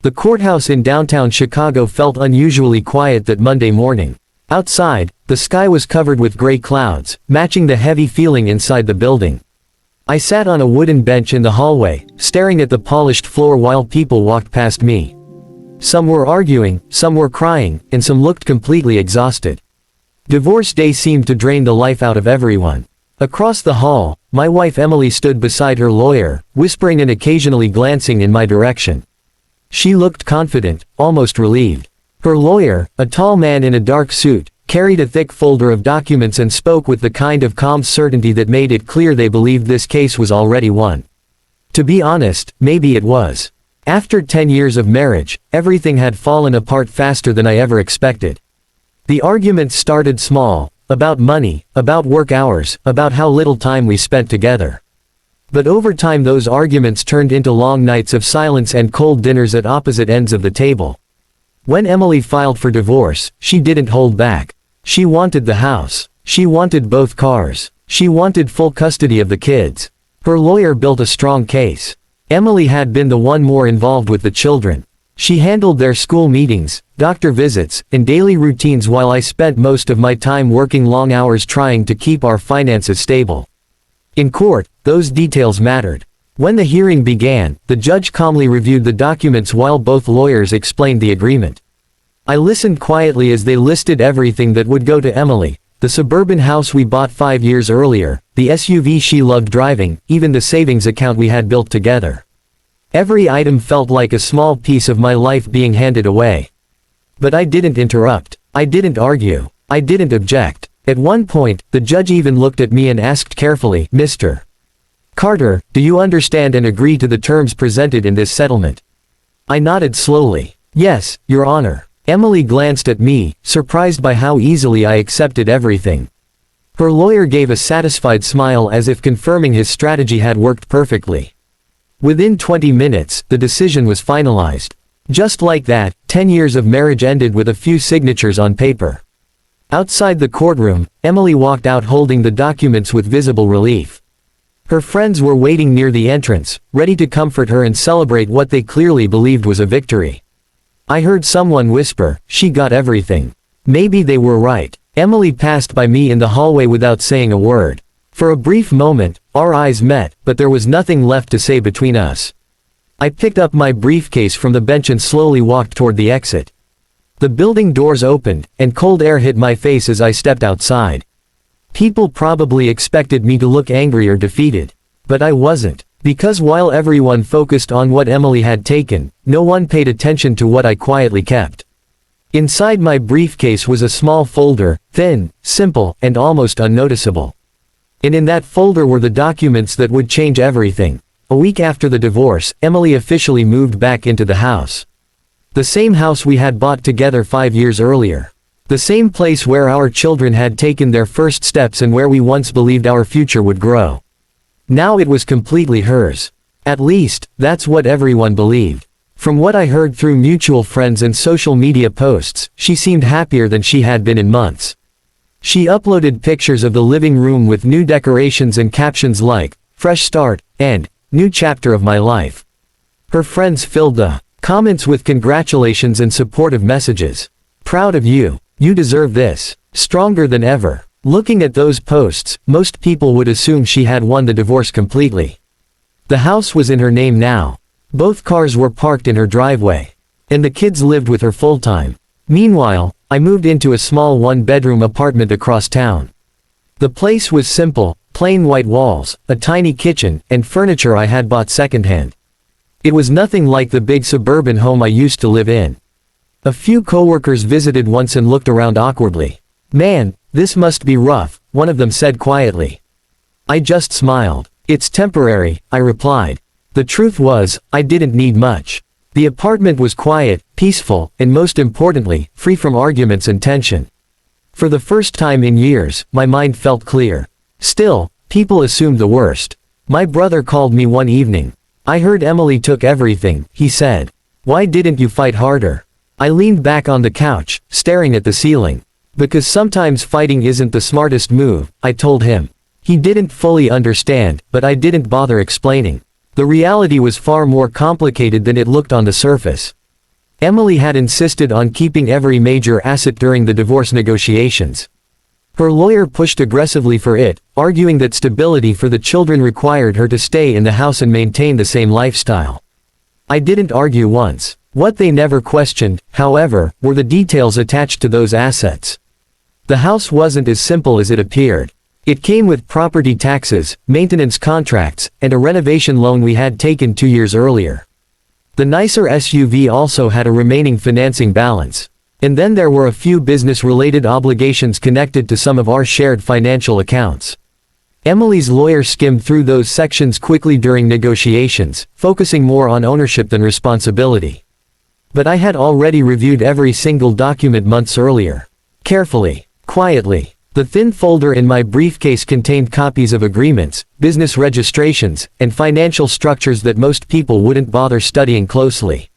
The courthouse in downtown Chicago felt unusually quiet that Monday morning. Outside, the sky was covered with gray clouds, matching the heavy feeling inside the building. I sat on a wooden bench in the hallway, staring at the polished floor while people walked past me. Some were arguing, some were crying, and some looked completely exhausted. Divorce day seemed to drain the life out of everyone. Across the hall, my wife Emily stood beside her lawyer, whispering and occasionally glancing in my direction. She looked confident, almost relieved. Her lawyer, a tall man in a dark suit, carried a thick folder of documents and spoke with the kind of calm certainty that made it clear they believed this case was already won. To be honest, maybe it was. After 10 years of marriage, everything had fallen apart faster than I ever expected. The arguments started small, about money, about work hours, about how little time we spent together. But over time those arguments turned into long nights of silence and cold dinners at opposite ends of the table. When Emily filed for divorce, she didn't hold back. She wanted the house. She wanted both cars. She wanted full custody of the kids. Her lawyer built a strong case. Emily had been the one more involved with the children. She handled their school meetings, doctor visits, and daily routines while I spent most of my time working long hours trying to keep our finances stable. In court, those details mattered. When the hearing began, the judge calmly reviewed the documents while both lawyers explained the agreement. I listened quietly as they listed everything that would go to Emily: the suburban house we bought 5 years earlier, the SUV she loved driving, even the savings account we had built together. Every item felt like a small piece of my life being handed away. But I didn't interrupt. I didn't argue. I didn't object. At one point, the judge even looked at me and asked carefully, "Mr. Carter, do you understand and agree to the terms presented in this settlement?" I nodded slowly. "Yes, Your Honor." Emily glanced at me, surprised by how easily I accepted everything. Her lawyer gave a satisfied smile as if confirming his strategy had worked perfectly. Within 20 minutes, the decision was finalized. Just like that, 10 years of marriage ended with a few signatures on paper. Outside the courtroom, Emily walked out holding the documents with visible relief. Her friends were waiting near the entrance, ready to comfort her and celebrate what they clearly believed was a victory. I heard someone whisper, "She got everything." Maybe they were right. Emily passed by me in the hallway without saying a word. For a brief moment, our eyes met, but there was nothing left to say between us. I picked up my briefcase from the bench and slowly walked toward the exit. The building doors opened, and cold air hit my face as I stepped outside. People probably expected me to look angry or defeated. But I wasn't. Because while everyone focused on what Emily had taken, no one paid attention to what I quietly kept. Inside my briefcase was a small folder, thin, simple, and almost unnoticeable. And in that folder were the documents that would change everything. A week after the divorce, Emily officially moved back into the house. The same house we had bought together 5 years earlier. The same place where our children had taken their first steps and where we once believed our future would grow. Now it was completely hers. At least, that's what everyone believed. From what I heard through mutual friends and social media posts, she seemed happier than she had been in months. She uploaded pictures of the living room with new decorations and captions like, "Fresh start," and "New chapter of my life." Her friends filled the comments with congratulations and supportive messages. "Proud of you. You deserve this. Stronger than ever." Looking at those posts, most people would assume she had won the divorce completely. The house was in her name now. Both cars were parked in her driveway. And the kids lived with her full-time. Meanwhile, I moved into a small one-bedroom apartment across town. The place was simple, plain white walls, a tiny kitchen, and furniture I had bought secondhand. It was nothing like the big suburban home I used to live in. A few coworkers visited once and looked around awkwardly. "Man, this must be rough," one of them said quietly. I just smiled. "It's temporary," I replied. The truth was, I didn't need much. The apartment was quiet, peaceful, and most importantly, free from arguments and tension. For the first time in years, my mind felt clear. Still, people assumed the worst. My brother called me one evening. "I heard Emily took everything," he said. "Why didn't you fight harder?" I leaned back on the couch, staring at the ceiling. "Because sometimes fighting isn't the smartest move," I told him. He didn't fully understand, but I didn't bother explaining. The reality was far more complicated than it looked on the surface. Emily had insisted on keeping every major asset during the divorce negotiations. Her lawyer pushed aggressively for it, arguing that stability for the children required her to stay in the house and maintain the same lifestyle. I didn't argue once. What they never questioned, however, were the details attached to those assets. The house wasn't as simple as it appeared. It came with property taxes, maintenance contracts, and a renovation loan we had taken 2 years earlier. The nicer SUV also had a remaining financing balance. And then there were a few business-related obligations connected to some of our shared financial accounts. Emily's lawyer skimmed through those sections quickly during negotiations, focusing more on ownership than responsibility. But I had already reviewed every single document months earlier. Carefully, quietly. The thin folder in my briefcase contained copies of agreements, business registrations, and financial structures that most people wouldn't bother studying closely.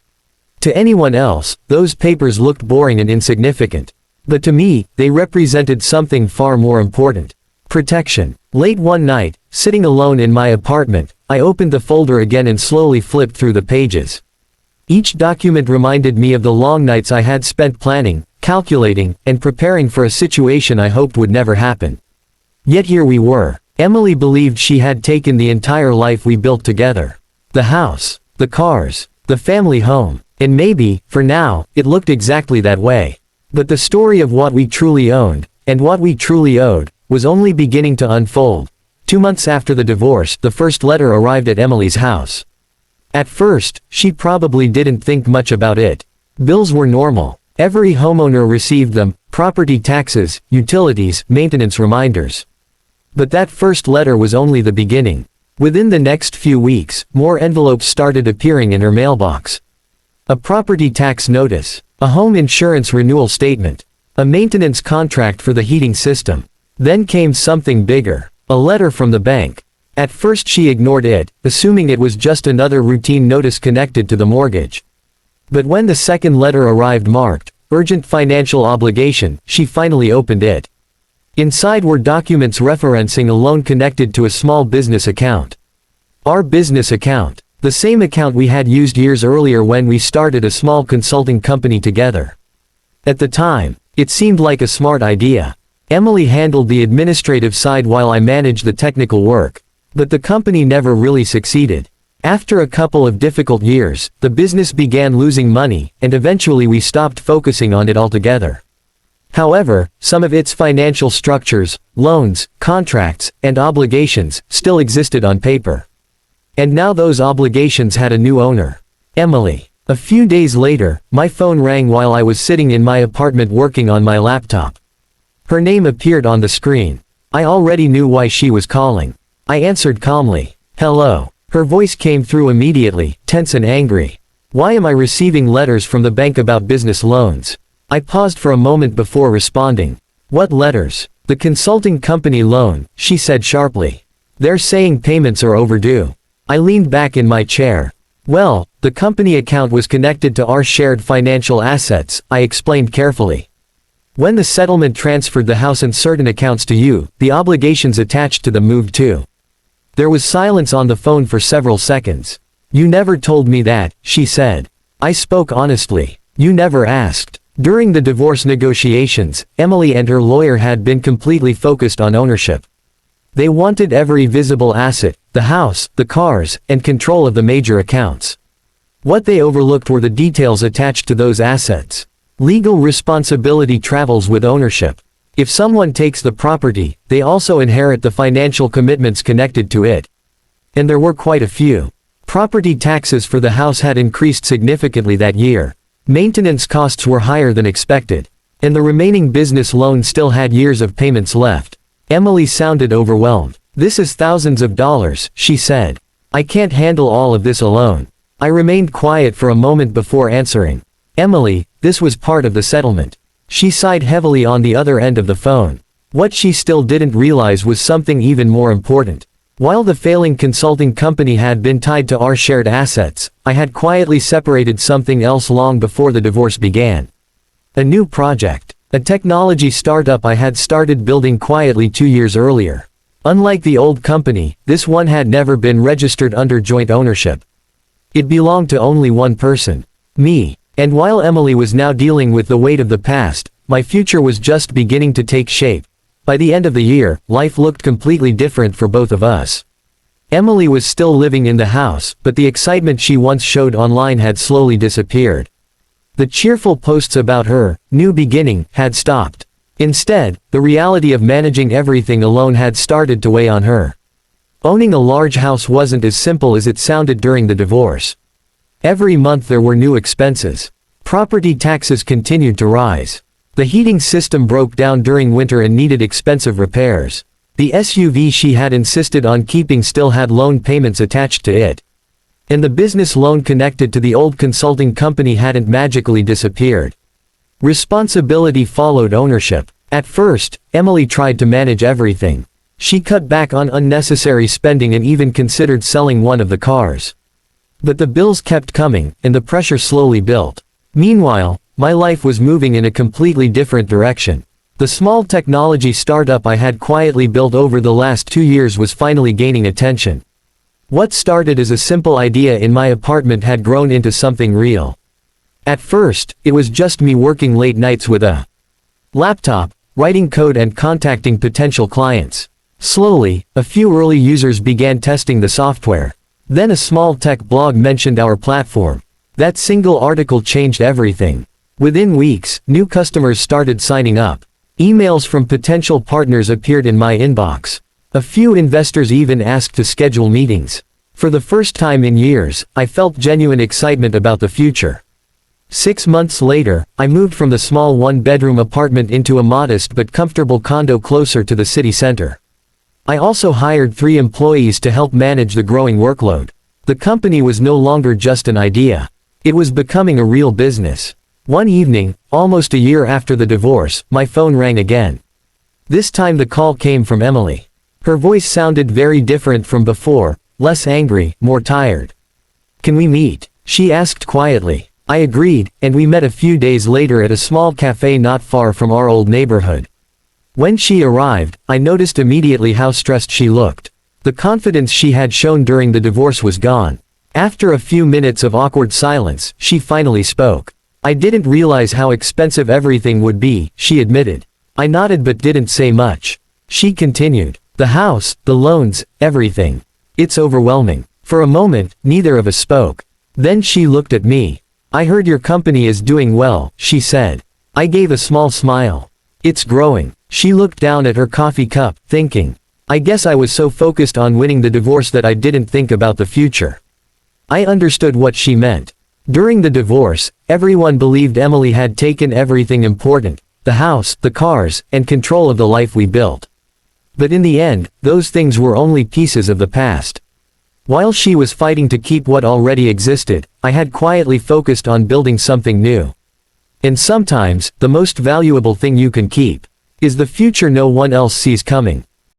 To anyone else, those papers looked boring and insignificant. But to me, they represented something far more important. Protection. Late one night, sitting alone in my apartment, I opened the folder again and slowly flipped through the pages. Each document reminded me of the long nights I had spent planning, calculating, and preparing for a situation I hoped would never happen. Yet here we were. Emily believed she had taken the entire life we built together. The house, the cars, the family home. And maybe, for now, it looked exactly that way. But the story of what we truly owned, and what we truly owed, was only beginning to unfold. 2 months after the divorce, the first letter arrived at Emily's house. At first, she probably didn't think much about it. Bills were normal. Every homeowner received them: property taxes, utilities, maintenance reminders. But that first letter was only the beginning. Within the next few weeks, more envelopes started appearing in her mailbox. A property tax notice, a home insurance renewal statement, a maintenance contract for the heating system. Then came something bigger, a letter from the bank. At first she ignored it, assuming it was just another routine notice connected to the mortgage. But when the second letter arrived marked, urgent financial obligation, she finally opened it. Inside were documents referencing a loan connected to a small business account. Our business account. The same account we had used years earlier when we started a small consulting company together. At the time, it seemed like a smart idea. Emily handled the administrative side while I managed the technical work. But the company never really succeeded. After a couple of difficult years, the business began losing money, and eventually we stopped focusing on it altogether. However, some of its financial structures, loans, contracts, and obligations still existed on paper. And now those obligations had a new owner. Emily. A few days later, my phone rang while I was sitting in my apartment working on my laptop. Her name appeared on the screen. I already knew why she was calling. I answered calmly. Hello. Her voice came through immediately, tense and angry. Why am I receiving letters from the bank about business loans? I paused for a moment before responding. What letters? The consulting company loan, she said sharply. They're saying payments are overdue. I leaned back in my chair. Well, the company account was connected to our shared financial assets, I explained carefully. When the settlement transferred the house and certain accounts to you, the obligations attached to them moved too. There was silence on the phone for several seconds. You never told me that, she said. I spoke honestly. You never asked. During the divorce negotiations, Emily and her lawyer had been completely focused on ownership. They wanted every visible asset, the house, the cars, and control of the major accounts. What they overlooked were the details attached to those assets. Legal responsibility travels with ownership. If someone takes the property, they also inherit the financial commitments connected to it. And there were quite a few. Property taxes for the house had increased significantly that year. Maintenance costs were higher than expected. And the remaining business loan still had years of payments left. Emily sounded overwhelmed. This is thousands of dollars, she said. I can't handle all of this alone. I remained quiet for a moment before answering. Emily, this was part of the settlement. She sighed heavily on the other end of the phone. What she still didn't realize was something even more important. While the failing consulting company had been tied to our shared assets, I had quietly separated something else long before the divorce began. A new project. A technology startup I had started building quietly 2 years earlier. Unlike the old company, this one had never been registered under joint ownership. It belonged to only one person. Me. And while Emily was now dealing with the weight of the past, my future was just beginning to take shape. By the end of the year, life looked completely different for both of us. Emily was still living in the house, but the excitement she once showed online had slowly disappeared. The cheerful posts about her new beginning had stopped. Instead, the reality of managing everything alone had started to weigh on her. Owning a large house wasn't as simple as it sounded during the divorce. Every month there were new expenses. Property taxes continued to rise. The heating system broke down during winter and needed expensive repairs. The SUV she had insisted on keeping still had loan payments attached to it. And the business loan connected to the old consulting company hadn't magically disappeared. Responsibility followed ownership. At first, Emily tried to manage everything. She cut back on unnecessary spending and even considered selling one of the cars. But the bills kept coming, and the pressure slowly built. Meanwhile, my life was moving in a completely different direction. The small technology startup I had quietly built over the last 2 years was finally gaining attention. What started as a simple idea in my apartment had grown into something real. At first, it was just me working late nights with a laptop, writing code and contacting potential clients. Slowly, a few early users began testing the software. Then a small tech blog mentioned our platform. That single article changed everything. Within weeks, new customers started signing up. Emails from potential partners appeared in my inbox. A few investors even asked to schedule meetings. For the first time in years, I felt genuine excitement about the future. 6 months later, I moved from the small one-bedroom apartment into a modest but comfortable condo closer to the city center. I also hired 3 employees to help manage the growing workload. The company was no longer just an idea. It was becoming a real business. One evening, almost a year after the divorce, my phone rang again. This time the call came from Emily. Her voice sounded very different from before, less angry, more tired. "Can we meet?" she asked quietly. I agreed, and we met a few days later at a small cafe not far from our old neighborhood. When she arrived, I noticed immediately how stressed she looked. The confidence she had shown during the divorce was gone. After a few minutes of awkward silence, she finally spoke. "I didn't realize how expensive everything would be," she admitted. I nodded but didn't say much. She continued. "The house, the loans, everything. It's overwhelming." For a moment, neither of us spoke. Then she looked at me. "I heard your company is doing well," she said. I gave a small smile. "It's growing." She looked down at her coffee cup, thinking. I guess I was so focused on winning the divorce that I didn't think about the future. I understood what she meant. During the divorce, everyone believed Emily had taken everything important, the house, the cars, and control of the life we built. But in the end, those things were only pieces of the past. While she was fighting to keep what already existed, I had quietly focused on building something new. And sometimes, the most valuable thing you can keep is the future no one else sees coming.